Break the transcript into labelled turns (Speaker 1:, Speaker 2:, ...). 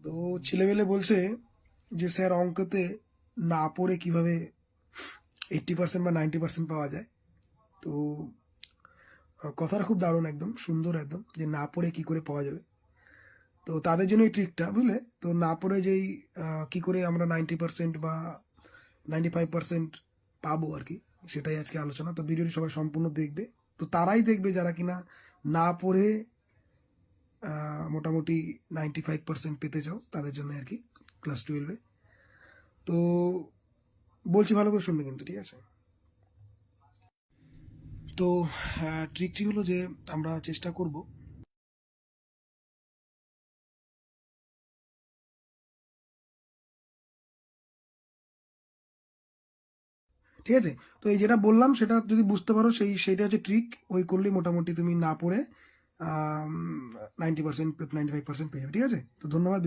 Speaker 1: তো ছেলেবেলে বলছে যে স্যার অঙ্কতে না পড়ে কিভাবে 80% বা 90% পাওয়া যায়। তো কথাটা খুব দারুণ, একদম সুন্দর, একদম যে না পড়ে কি করে পাওয়া যাবে। তো তাদের জন্য এই ট্রিকটা, বুঝলে? তো না পড়ে যেই কি করে আমরা 90% বা 95% পাবো আর কি, সেটাই আজকে আলোচনা। তো ভিডিওটি সবাই সম্পূর্ণ দেখবে। তো তারাই দেখবে যারা কিনা না পড়ে মোটামুটি 95% পেতে চাও, তাদের জন্য আর কি, ক্লাস 12-এ। তো বলছি, ভালো করে শুনবে কিন্তু, ঠিক আছে? তো ট্রিকটি হলো যে আমরা চেষ্টা করব ঠিক আছে। তো এই যেটা বললাম সেটা যদি বুঝতে পারো, সেইটা হচ্ছে ট্রিক। ওই করলেই মোটামুটি তুমি না পড়ে 90% 95% পেয়ে যাবে, ঠিক আছে? তো ধন্যবাদ।